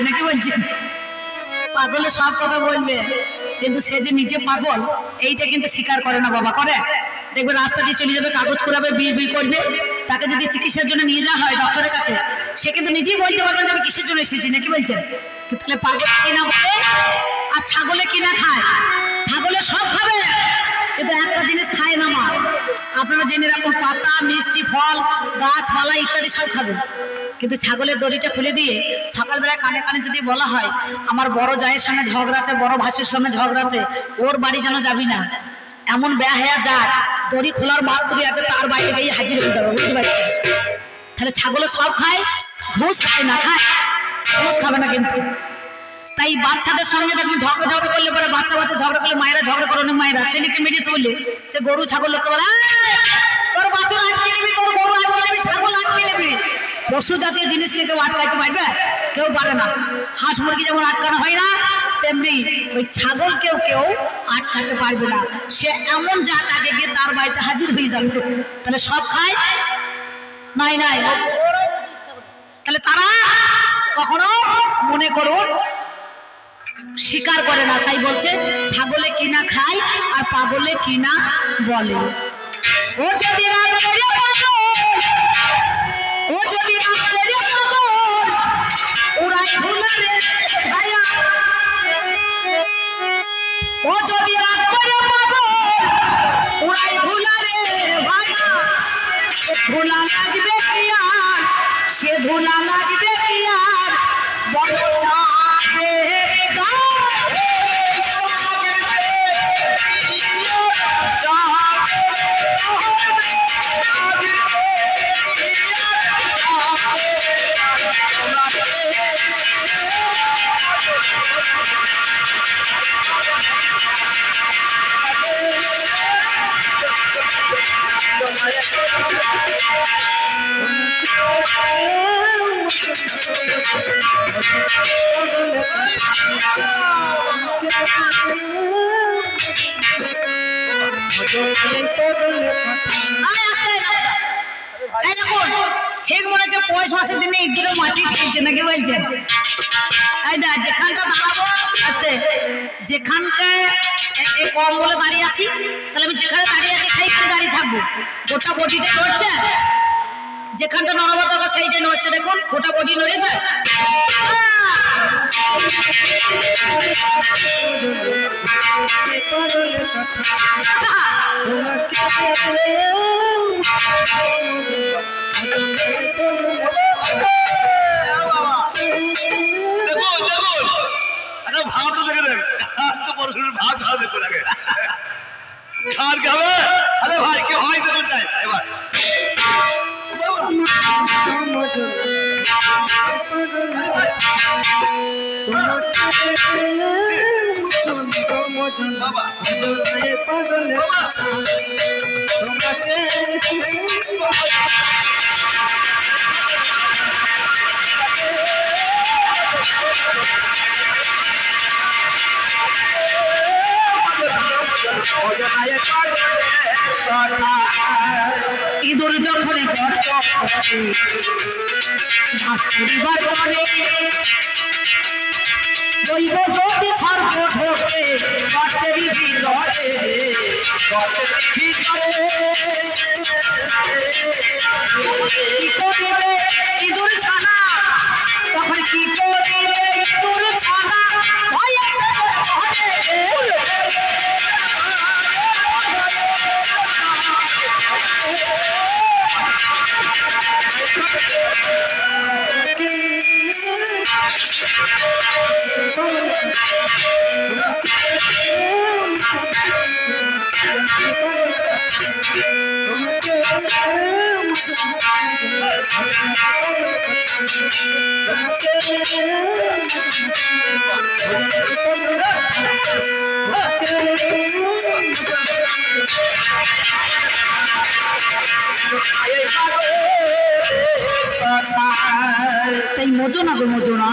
নাকি বলছেন? পাগলে সব কথা বলবে, কিন্তু সে যে নিজে পাগল এইটা কিন্তু স্বীকার করে না বাবা। করে দেখবে রাস্তা দিয়ে চলে যাবে, কাগজ করাবে, বিয়ে বিয়ে করবে। তাকে যদি চিকিৎসার জন্য নিয়ে যাওয়া হয় ডক্টরের কাছে, সে কিন্তু নিজেই বলতে পারবেন যে আমি কিসের জন্য এসেছি, নাকি বলছেন? তাহলে পাগল কিনা বলে আর ছাগলে কিনা খায়? ছাগলে সব খাবে, কিন্তু একটা জিনিস খায় না মা। আপনারা জেনে রাখুন, পাতা, মিষ্টি, ফল, গাছপালা ইত্যাদি সব খাবে। কিন্তু ছাগলের দড়িটা খুলে দিয়ে সকালবেলায় কানে কানে যদি বলা হয় আমার বড় জায়ের সঙ্গে ঝগড়া আছে, বড় ভাসির সঙ্গে ঝগড়া আছে, ওর বাড়ি যেন যাবি না, এমন বেহায়া যাক, দড়ি খোলার মাত্রই আগে তার বাইরে গিয়ে হাজির হয়ে যাবে, বুঝতে পারছি? তাহলে ছাগলে সব খায়, ঘুষ খায় না? খায়, ঘুষ খাবে না কিন্তু। তাই বাচ্চাদের সঙ্গে দেখবেন ঝগড়া করলে পরে, বাচ্চা ঝগড়া করলে, মায়েরা ঝগড়া করে, অনেক মায়েরা ছেলেকে মেরেছে বললে সে গরু ছাগল লোককে বলে তোর বাছুর আটকে নিবি, তোর গরু আটকে নিবি, ছাগল আটকে নিবি। পশু জাতীয় জিনিসকে কেউ আটকাইতে পারবে? কেউ পারে না। হাঁস মুরগি যেমন আটকানো হয় না, তেমনি ওই ছাগলকেও কেউ আটকাতে পারবে না। সে এমন জাত আগে গিয়ে তার বাড়িতে হাজির হয়ে যাবে। তাহলে সব খায় নাই নাই, তাহলে তারা কখনো মনে করুন স্বীকার করে না। তাই বলছে ছাগলে কিনা খায় আর পাগলে কিনা বলে। ও যদি রাত করে পাগল, ও যদি রাত করে পাগল, উড়াই ধুলারে ভাইয়া। ও যদি রাত করে পাগল, উড়াই ধুলারে ভাইয়া। ধুলা লাগবে কি আর, সে ধুলা লাগবে কি আর, বড় চাঁদে ঠিক মনে হচ্ছে পৌষ মাসের দিনে ইঁদুরে মাটি খেলছে, নাকি বলছেন? যেখানটা দাঁড়াবো আস্তে, যেখানকে কম বলে দাঁড়িয়ে আছি, তাহলে আমি যেখানে দাঁড়িয়ে আছি সেইখানে দাঁড়িয়ে থাকবো। গোটা বডিটা নড়ছে, যেখানটা নড়াবো দরকার সেইটা নড়ছে। দেখুন গোটা বডি নড়েছে। ভাবটা দেখে দেন, ভাব খাওয়া দেখুন আগে খান খাবে। আরে ভাই কি হয় দেখুন তাই এবার বাবা ইঁদুর যখন ঘাস করিবার পরে দৈব যদি সর্ব ঢোকে গর্তেরই ভিতরে, কি করিবে ইঁদুর ছানা, তখন কি করিবে ইঁদুর ছানা, ভয়ে তাই মোজনা গো মোজনা,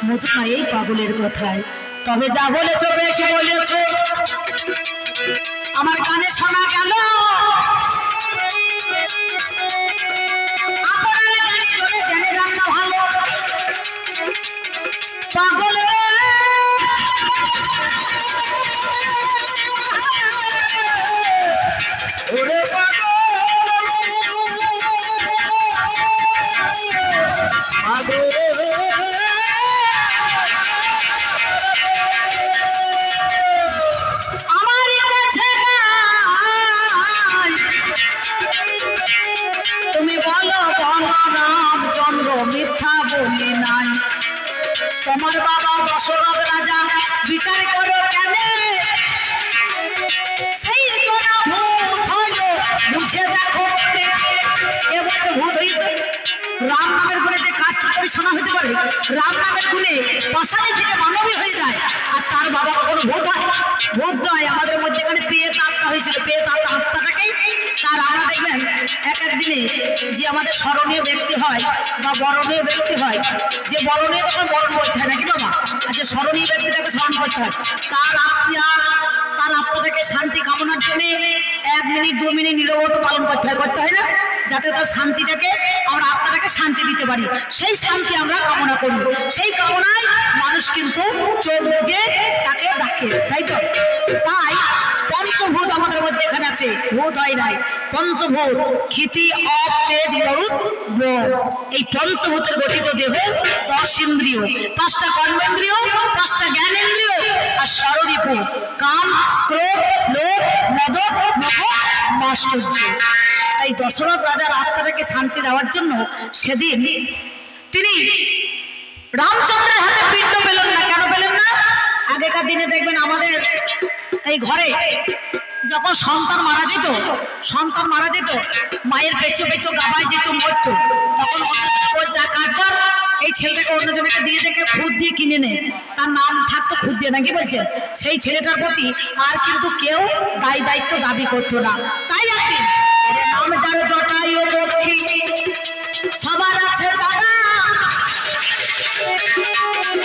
মোজনা এই পাগলের কথায়। তবে যা বলেছো বেশি বলেছো, আমার কানে শোনা গেল। পাগলে ওরে পাগল তুমি বলো রামচন্দ্র মিথ্যা বলি নাই তোমার বাবা দশরথ রাজা বিচার করো কেন সেই জনা ভূত হলো বুঝে দেখো এবার ভূত হয়েছে রাম নামের গুণে যে কাজটা করে শোনা হতে পারে রাম নামের গুণে পাশানি থেকে মানবী হয়ে যায় আর তার বাবা কোনো ভূত হয় ভূত নয় আমাদের মধ্যে এখানে পেট আত্মা হয়েছিল পেট আত্মাটাকেই তার আমরা দেখবেন এক এক দিনে যে আমাদের স্মরণীয় ব্যক্তি হয় বা বরণীয় ব্যক্তি হয় যে বরণীয় তখন বরণ করতে হয় নাকি বাবা আর যে স্মরণীয় ব্যক্তিটাকে স্মরণ করতে হয় তার আত্মাটাকে শান্তি কামনার জন্য 1 মিনিট 2 মিনিট নীরবতা পালন করতে হয় না যাতে তার শান্তিটাকে আমরা আত্মাটাকে শান্তি দিতে পারি সেই শান্তি আমরা কামনা করি সেই কামনায় মানুষ কিন্তু চোখ বুজে তাকে ডাকে তাই তো তাই পঞ্চভূত আমাদের মধ্যে এখানে আছে ভূত হয় নাই পঞ্চভূত ক্ষিতি অপ তেজ মরুত ব্রহ্ম এই পঞ্চভূতের গঠিত দেহ 10 ইন্দ্রিয় 5টা কর্মেন্দ্রিয় 5টা জ্ঞানেন্দ্রিয় আর ষড়রিপু কাম ক্রোধ লোভ মদ মোহ মাশ্চর্য এই দশরথ রাজার আত্মাটাকে শান্তি দেওয়ার জন্য সেদিন তিনি রামচন্দ্রের হাতে পিণ্ড পেলেন না কেন পেলেন না আগেকার দিনে দেখবেন আমাদের এই ঘরে যখন সন্তান মারা যেত মায়ের পেছু পেছু গাবায় যেত মরত তখন অন্যজনে বলতো কাজ কর এই ছেলেটাকে অন্যজনকে দিয়ে দেখে খুদ দিয়ে কিনে নে তার নাম থাকতো খুদ দিয়ে নাকি বলছেন সেই ছেলেটার প্রতি আর কিন্তু কেউ দায়িত্ব দাবি করতো না তাই আছে নাম যার জটায়ু লক্ষ্মী সবার আছে যারা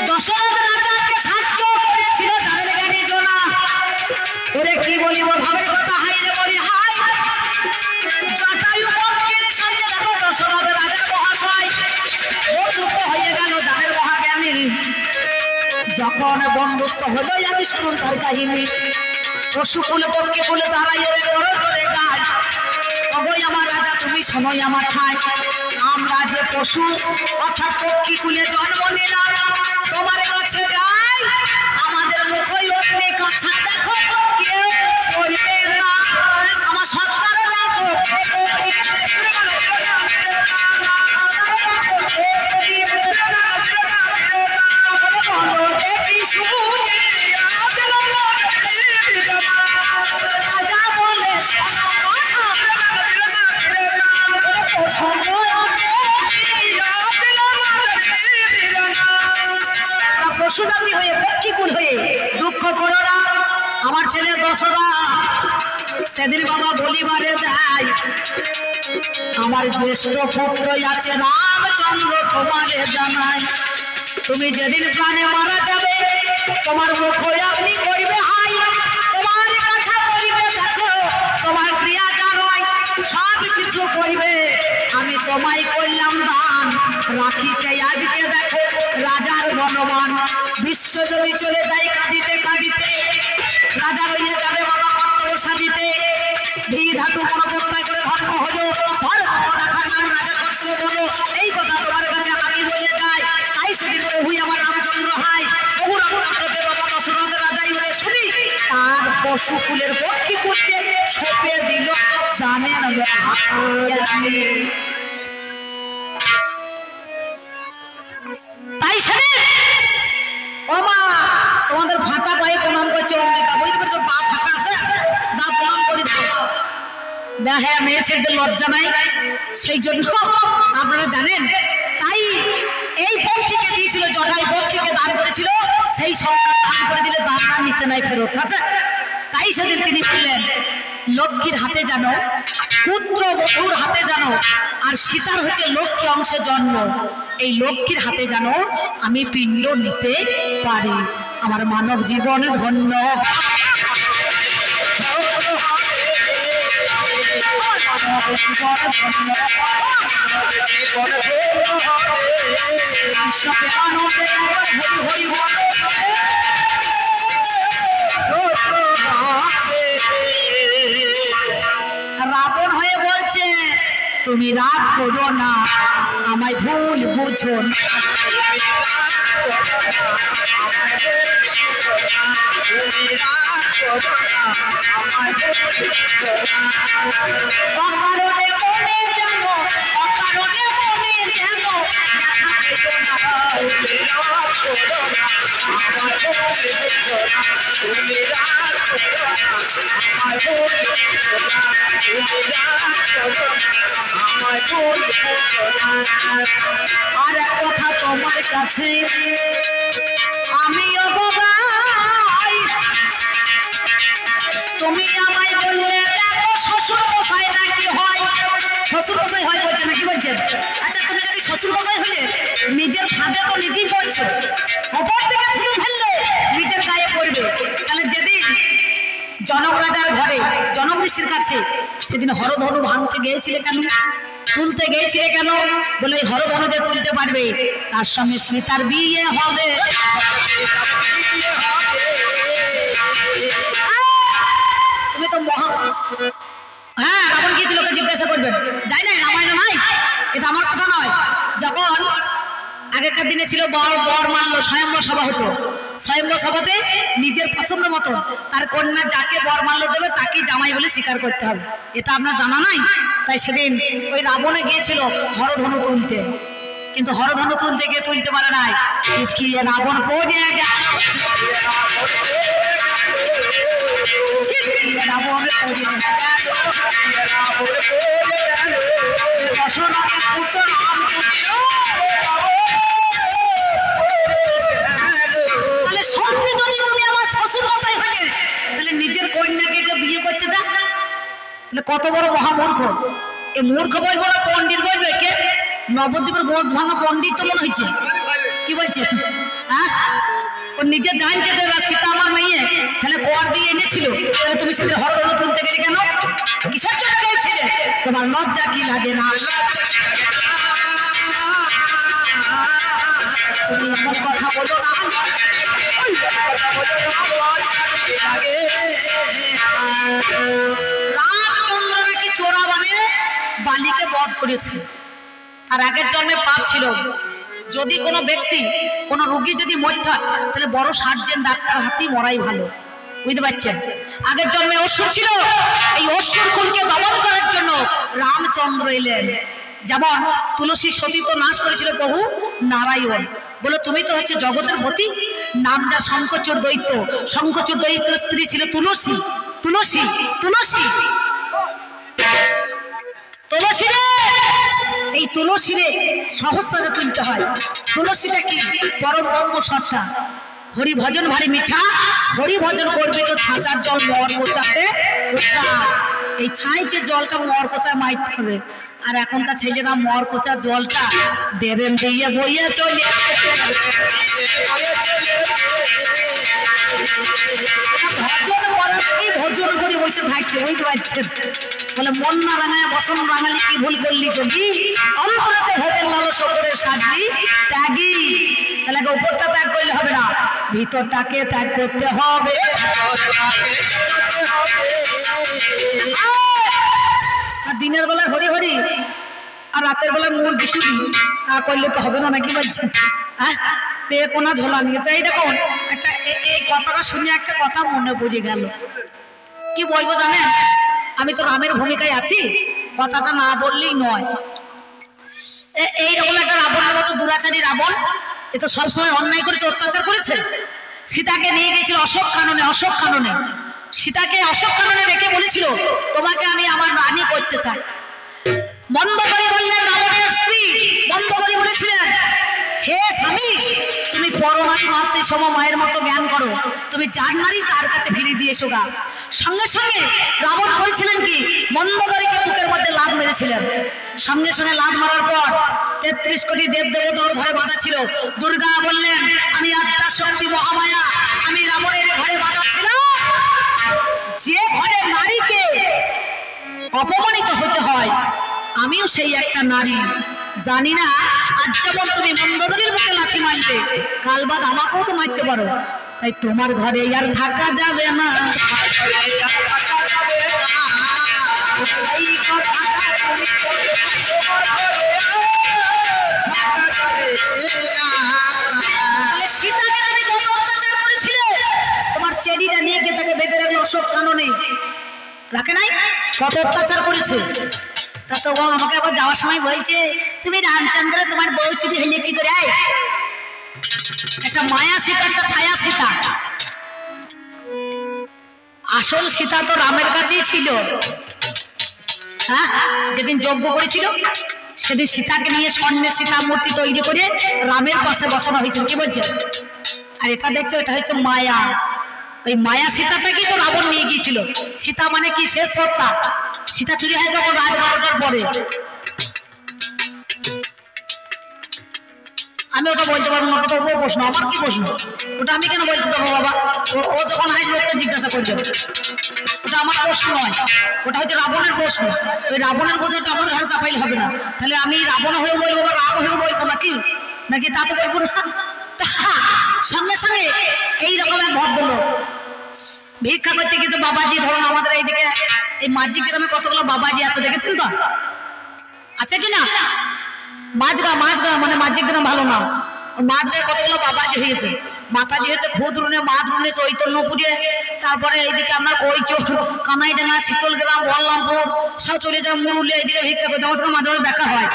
দশরথ রাজাকে সাহায্য করেছিল জানেন জ্ঞানী জনা ওরে কি বলিব ভাবের কথা হাই রে বলি হাই জটায়ু লক্ষ্মীর সঙ্গে দেখো দশরথ রাজার মহাশয় বন্ধুত্ব হয়ে গেল যাদের মহাজ্ঞানী যখন বন্ধুত্ব হলো আমি শুনুন তার কাহিনী পশুকুল পক্ষী কুলে দাঁড়াই ওরে করো জোরে গায় অবৈ আমার রাজা তুমি শোনোই আমার ঠাই আমরা যে পশু অর্থাৎ পক্ষী কুলে জন্ম নিলাম তোমার কাছে গাই আমাদের মুখই অগ্নি কথা দেখো কেউ করবে না আমার সৎকারে রাখো পশুজাতি হয়ে পক্ষীকুল হয়ে দুঃখ করো না আমার ছেলে দশরথ সেদিন বাবা বলিবারে যায় আমার জ্যেষ্ঠ পুত্র আছে রামচন্দ্র তোমারে জানাই তুমি যেদিন প্রাণে মারা যাবে তোমার মুখ আপনি করবে হাই তোমার কাছে করিবে দেখো তোমার ক্রিয়া জানাই সব কিছু করবে আমি তোমায় করলাম দান রাখিতে আজকে দেখো রাজার গণমান বিশ্ব যদি চলে যায় কাঁদিতে কাঁদিতে রাজা হইয়া যাবে বাবা কর্তব্য সাজিতে ধীর ধাতু কোনো প্রত্যয় করে ধর্ম হলো রাজার কর্তব্য বলো এই কথা তোমার কাছে আমি বলে যাই তাই সেদিন প্রভুই আমার রামচন্দ্র হাই প্রভু রামচন্দ্রকে বাবা দশরথ রাজাই বলে শুনি তার পশুকুলের পক্ষী করতে সঁপে দিল জানেন তাই সেদিন ও মা তোমাদের ফাটা পায়ে প্রণাম করছে অম্বিকা বুঝতে পারছো পা ফাটা আছে না প্রণাম করে দাও হ্যাঁ মেয়ে ছেলেদের লজ্জা নাই সেই জন্য আপনারা জানেন তাই এই পক্ষীকে দিয়েছিল জটাই পক্ষীকে দান করেছিল সেই সন্তান দান করে দিলে দান না নিতে নাই ফেরত আছে তাই সেদিন তিনি বললেন লক্ষ্মীর হাতে জানো পুত্র বধূর হাতে জানো আর সীতার হচ্ছে লক্ষ্মী অংশে জন্ম এই লক্ষ্মীর হাতে জানো আমি পিণ্ড নিতে পারি আমার মানব জীবন ধন্য কৃষ্ণকে আনন্দে একবার হরি হরি বলো। রাবণ হয়ে বলছে তুমি রাগ করো না, আমায় ভুল বুঝো না। অকারণে মনে যেন, অকারণে মনে যেন আর এক কথা তোমার কাছে আমি অবগাই, তুমি আমায় বললে দেখো শ্বশুর মশাই নাকি হয়, শ্বশুর মশাই হয় বলছে নাকি বলছেন? আচ্ছা তুমি যদি শ্বশুর মশাই হলে নিজের ফাঁদে তো নিজেই পড়ছো, অপর থেকে ছুঁড়ে ফেললে নিজের গায়ে পড়বে। তাহলে যেদিন জনক রাজার ঘরে জনক ঋষির কাছে সেদিন হরধনু ভাঙতে গিয়েছিলে কেন, তুলতে গিয়েছিলে কেন? বলে এই হরধনু যে তুলতে পারবে তার সঙ্গে সীতার বিয়ে হবে। তুমি তো মহা, হ্যাঁ রাবণ গিয়েছিল, ওকে জিজ্ঞাসা করবেন, যাই নাই রামায়ণ নাই, এটা আমার কথা নয়। যখন আগেকার দিনে ছিল বর মানল স্বয়ম্বর সভা হতো, স্বয়ম্বর সভাতে নিজের পছন্দ মতো তার কন্যা যাকে বর মাল্য দেবে তাকেই জামাই বলে স্বীকার করতে হবে, এটা আপনার জানা নাই? তাই সেদিন ওই রাবণে গিয়েছিল হরধনু তুলতে, কিন্তু হরধনু তুলতে গিয়ে তুলতে পারে নাই, ছিটকিয়ে রাবণ পড়ে গেল। সত্যি যদি তুমি আমার শ্বশুর মশাই হলে তাহলে নিজের কন্যাকে বিয়ে করতে যা, তাহলে কত বড় মহামূর্খ। এই মূর্খ বলবো না পণ্ডিত বলবে, কে নবদ্বীপের গোছ ভাঙা পণ্ডিত তো মনে হয়েছে, কি বলছে? হ্যাঁ ও নিজে জানছে যে সীতা আমার মেয়ে, তাহলে কর দিয়ে এনেছিল, তাহলে তুমি সেটা হরধনু তুলতে গেলে কেন? কিসের জন্য গেছিলে? তোমার লজ্জা কি লাগে না? তুমি এমন কথা বলো না, রামচন্দ্র নাকি চোরা বানে বালিকে বধ করেছে, আর আগের জন্মে পাপ ছিল। যদি কোনো ব্যক্তি কোনো রোগী যদি মরতে হয় তাহলে বড় সার্জেন ডাক্তার হাতেই মরাই ভালো, বুঝতে পারছেন? আগের জন্মে অসুর ছিল, এই অসুর কুলকে দমন করার জন্য রামচন্দ্র এলেন। যেমন তুলসী সতীত্ব নাশ করেছিল প্রভু নারায়ণ, বলো তুমি তো হচ্ছে জগতের পতি, নাম যা শঙ্করচূড় দৈত্য, শঙ্করচূড় দৈত্যের স্ত্রী ছিল তুলসী, তুলসী তুলসী তুলসী রে, এই তুলসী রে সহস্রে তুলতে হয়। তুলসীটা কি? পরম ব্রহ্ম সত্তা। হরি ভজন ভারী মিঠা, হরি ভজন করবে তো ছাঁচার জল মর কোচাতে, এই ছাইচের জলটা মর কোচায় মারতে হবে। আর এখনকার ছেলেরা মর কোচার জলটা ডেরেন দিয়ে বইয়ে চলে ভজন করে বসে থাকছে, বুঝতে পারছেন? বলে মন না রাঙায় বসন বাঙালি কি ভুল করলি যদি, অন্তরেতে ভোটের লালস করে সাজলি ত্যাগী। তাহলে উপরটা ত্যাগ করলে হবে না, ভিতরটাকে ত্যাগ করতে হবে। আর দিনের বেলায় হরি হরি আর রাতের বেলায় মুরগি শুধু করলে তো হবে না, নাকি বলছেন? হ্যাঁ তে কোনা ঝোলা নিয়েছে। এই দেখুন একটা এই কথাটা শুনে একটা কথা মনে পড়ে গেল, কি বলবো জানেন? আমি তো রামের ভূমিকায় আছি, কথাটা না বললেই নয়। এইরকম একটা রাবণের মতো দুরাচারী রাবণ, এ তো সবসময় অন্যায় করেছে, অত্যাচার করেছে। সীতাকে নিয়ে গিয়েছিল অশোক কাননে, অশোক কাননে সীতাকে অশোক কাননে রেখে বলেছিল তোমাকে আমি আমার রানী করতে চাই। মন্দোদরী বললেন, রাবণের স্ত্রী মন্দোদরী বলেছিলেন, হে স্বামী তুমি পরনারী মাতৃ সম মায়ের মতো জ্ঞান করো, তুমি যার নারী তার কাছে ফিরে দিয়ে এসো গা। সঙ্গে সঙ্গে রাবণ করেছিলেন কি, মন্দোদরীকে বুকের মধ্যে লাথ মেরেছিলেন। সঙ্গে সঙ্গে লাথ মারার পর 33 কোটি দেব দেবতার ঘরে বাঁধা ছিল। দুর্গা বললেন, আমি আত্মা শক্তি মহামায়া, আমি রাবণের ঘরে বাঁধা ছিলাম। যে ঘরে নারীকে অপমানিত হতে হয়, আমিও সেই একটা নারী। জানি না আজ যেমন তুমি মন্দোদরীর মুখে লাথি মারলে, কাল বাদ আমাকেও তো মারতে পারো। তাই তোমার ঘরে আর থাকা যাবে না। সীতাকে তুমি কত অত্যাচার করেছিলে, তোমার চেরিটা নিয়ে গিয়ে তাকে বেঁধে রাখলো অশোক কাননে, রাখে নাই? কত অত্যাচার করেছে। তা তো আমাকে আবার যাওয়ার সময় বলছে তুমি রামচন্দ্র তোমার বউ চুরি হইলে কি করে? একটা মায়া সীতা, একটা ছায়া সীতা। আসল সীতা তো রামের কাছেই ছিল। হ্যাঁ, যেদিন যজ্ঞ করেছিল সেদিন সীতাকে নিয়ে স্বর্ণের সীতা মূর্তি তৈরি করে রামের পাশে বসানো হয়েছিল। কি বলছে? আর এটা দেখছো, এটা হচ্ছে মায়া। ওই মায়া সীতাটাকেই তো রাবণ নিয়ে গিয়েছিল। সীতা মানে কি? শেষ সত্তা। সীতা চুরি হয় যখন রাত 12টার পরে। আমি ওটা বলতে পারবো না, ওটা ওর প্রশ্ন। আমার কি প্রশ্ন? ওটা আমি কেন বলতে যাবো বাবা? ও যখন আসবে ওকে জিজ্ঞাসা করবে। ওটা আমার প্রশ্ন নয়, ওটা হচ্ছে রাবণের প্রশ্ন। ওই রাবণের বোঝাটা আমার ঘরে চাপাইলে হবে না। তাহলে আমি রাবণ হয়ে বলবো বা রাম হয়ে বলবো নাকি? নাকি তা তো বলবো না। সঙ্গে সঙ্গে এইরকম এক ভদ্রলোক ভিক্ষা করতে গেছে। বাবাজি, ধরুন আমাদের এইদিকে এই মাঝি গ্রামে কতগুলো বাবাজি আছে, দেখেছেন তো? আছে কিনা? মাঝগা মানে মাঝি গ্রাম ভালো নাম। মাঝগায় কতগুলো বাবাজি হয়েছে। মাতাজি হচ্ছে খুদরুনে, মাদরুনে, চৈতন্যপুরে, তারপরে এইদিকে আপনার কৈচোর, কানাইডাঙ্গা, শীতলগ্রাম, বল্লামপুর সব চলে যায়। মুরুলে এইদিকে ভিক্ষা করতে আমার সঙ্গে মাঝে মাঝে দেখা হয়।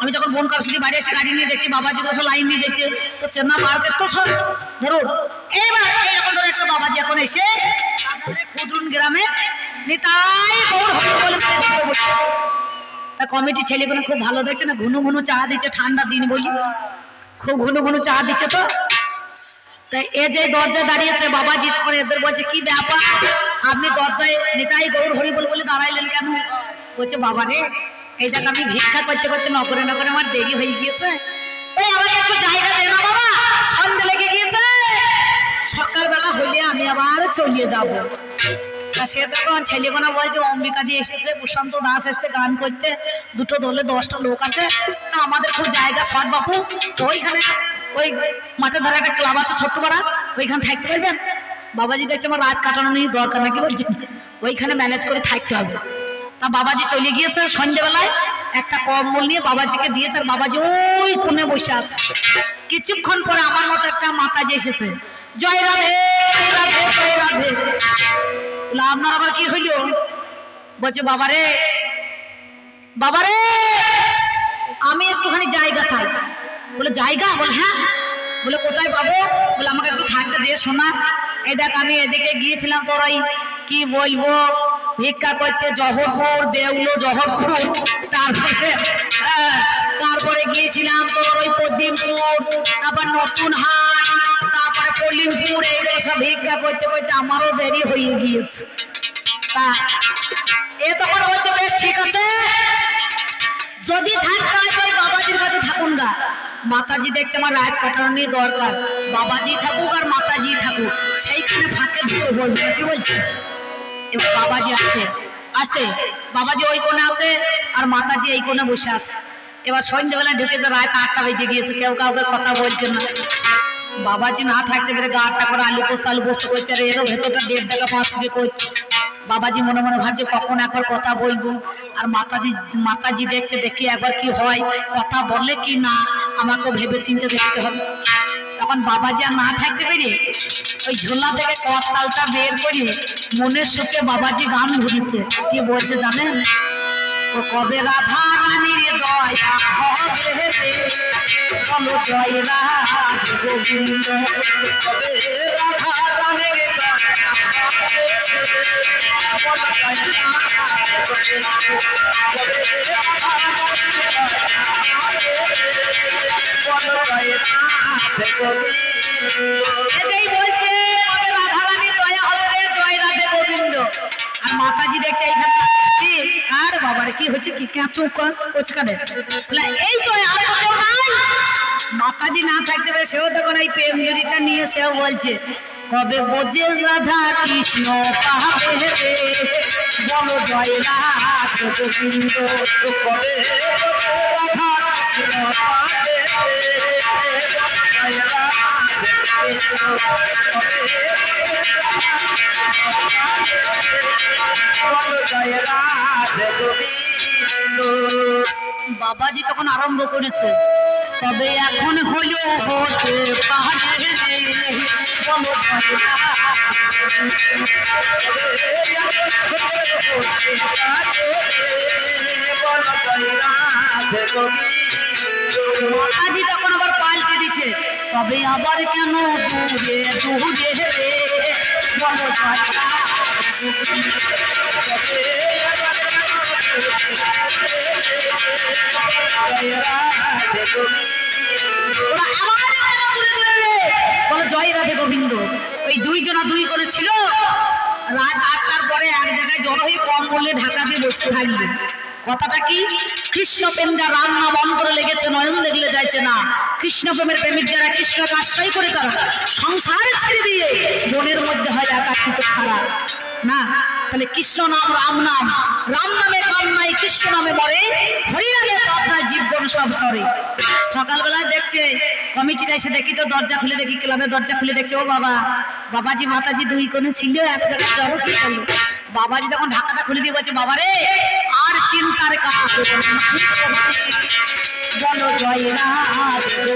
আমি যখন বোন কাপসিটি বাড়ি এসে গাড়ি নিয়ে দেখি বাবাজিগুলো সব লাইন দিয়ে যাচ্ছে। তো চেন্না মার্কেট তো সব ধরুন এইবার এইরকম ধরো একটা বাবাজি এখন এসে খুদরুন গ্রামে নিতাই গৌর হরি বলে তা কমিটি ছেলেগুলো খুব ভালো দেখছে না, ঘুনু ঘুনু চা দিচ্ছে, ঠান্ডা দিন বলি খুব ঘুনু ঘুনু চা দিচ্ছে। তো তাই এ যে দরজায় দাঁড়িয়েছে বাবাজি, করে এদের বলছে কি ব্যাপার আপনি দরজায় নিতাই গৌর হরি বলে দাঁড়াইলেন কেন? বলছে বাবা রে, এই দেখ আমি ভিক্ষা করতে করতে নকরে নকরে আমার দেরি হয়ে গিয়েছে, এই আমাকে একটু জায়গা দে না বাবা, সন্ধ্যে লেগে গিয়েছে, সকালবেলা হইলে আমি আবার চলিয়ে যাব। সে তখন ছেলেগুলো বলছে অম্বিকা দিয়ে এসেছে, প্রশান্ত দাস এসছে গান করতে, দুটো দলে 10টা লোক আছে, তা আমাদের খুব জায়গা শর্ট বাপু, তো ওইখানে ওই মাঠের ধারে একটা ক্লাব আছে ছোট্ট পাড়া, ওইখানে থাকতে পারবেন? বাবাজি দেখছে আমার রাত কাটানো নিয়ে দরকার নাকি, বলছে ওইখানে ম্যানেজ করে থাকতে হবে। তা বাবাজি চলে গিয়েছে সন্ধ্যেবেলায়, একটা কম্বল নিয়ে বাবাজিকে দিয়েছে, আর বাবাজি ওই কোণে বসে আছে। কিছুক্ষণ পরে আমার মতো একটা মাতাজি এসেছে, জয় রাধে রাধে জয় রাধে। আপনার আবার কি হইল? বলছে বাবারে আমি একটুখানি জায়গা চাই। বলে জায়গা? বলে হ্যাঁ। বলে কোথায় পাবো? বলে আমাকে একটু থাকতে দিয়ে শোনা। এই দেখ আমি এদিকে গিয়েছিলাম তোর ওই কি বলবো ভিক্ষা করতে, জহরপুর, দেউলো জহরপুর, তারপরে গিয়েছিলাম তোর ওই পদ্মিমপুর, তারপর নতুন হাট, তারপরে কলিমপুর, এইগুলো সব ভিক্ষা করতে করতে আমারও দেরি হয়ে গিয়েছে। তা এ তখন বলছে বেশ ঠিক আছে, যদি থাকতে হয় ওই বাবাজির কাছে থাকুন গা। মাতাজি দেখছে আমার রাত কাটানো নিয়ে দরকার, বাবাজি থাকুক আর মাতাজি থাকুক, সেইখানে ফাঁকে ঢুকে বলবে। কি বলছে? এবার বাবাজি আসতে বাবাজি ওই কোণে আছে আর মাতাজি এই কোণে বসে আছে। এবার সন্ধ্যেবেলা ঢুকেছে, রাত 8টা বেজে গিয়েছে, কেউ কাউকে কথা বলছে না। বাবাজি না থাকতে পেরে গাটা করে আলু পোস্ত করছে, আর এরও ভেতরটা 1.5 টাকা 5 টাকা করছে। বাবাজি মনে মনে ভাবছে কখন একবার কথা বলবো, আর মাতাজি দেখছে, দেখি একবার কি হয়, কথা বললে কি না আমাকেও ভেবে চিন্তে দেখতে হবে। তখন বাবাজি আর না থাকতে পেরে ওই ঝোলা থেকে করতালটা বের করে মনের সুখে বাবাজি গান ধরেছে। কি বলছে জানেন? ও কবে রাধা রানীর দয়া হবে রে, বলো জয় রাধা গোবিন্দ, কবে রাধা রানীর দয়া হবে রে, বলো জয় রাধা গোবিন্দ, কবে রাধা রানীর দয়া হবে রে, বলো জয় রাধা গোবিন্দ। এটাই বলছে কবে রাধা রানীর দয়া হবে রে, জয় রাধা গোবিন্দ। আর মাতাজি দেখছে এইখানে, আর বাবারে কি হচ্ছে, কি এই তো আর তো কেউ নাই। মাতাজি না থাকতে পারে, সেও তখন এই প্রেম জুড়িটা নিয়ে সেও বলছে কবে বোঝে রাধা কৃষ্ণ পাবে রে, বলো জয় রাধা গোবিন্দ, কবে রাধা কৃষ্ণ বাবাজি তখন আরম্ভ করেছে, তবে এখন হলো হতে পারে বলো মাতাজি তখন আবার পাল্টে দিচ্ছে, তবে আবার কেন দূরে দূরে রে বলো বলো জয় রাধে গোবিন্দ। ওই দুইজনা দুই করে ছিল, রাত 8টার পরে এক জায়গায় জড়ো হয়ে কম বললে ঢাকা দিয়ে বসে থাকবে। কথাটা কি? কৃষ্ণ প্রেম যা রাম নাম অন্তরে লেগেছে, নয়ন দেখলে যাইছে না। কৃষ্ণ প্রেমের প্রেমিক যারা কৃষ্ণকে আশ্রয় করে তারা সংসার ছেড়ে দিয়ে মনের মধ্যে হয় একাকিত খারাপ না। তাহলে কৃষ্ণ নাম রাম নাম, রাম নামে কাম নাই, কৃষ্ণ নামে মরে, হরি নামে আপনার জীবন সব করে। সকালবেলায় দেখছে কমিটিটা এসে, দেখি তো দরজা খুলে দেখি, ক্লাবের দরজা খুলে দেখছে, ও বাবা, বাবাজি মাতাজি দুই কোণে ছিল, এক জায়গায় জড়ো হয়ে গেল। বাবাজি তখন ঢাকাটা খুলে দিয়ে বলছে, বাবা রে আর চিন্তার কাজ বলো জয় রাধে।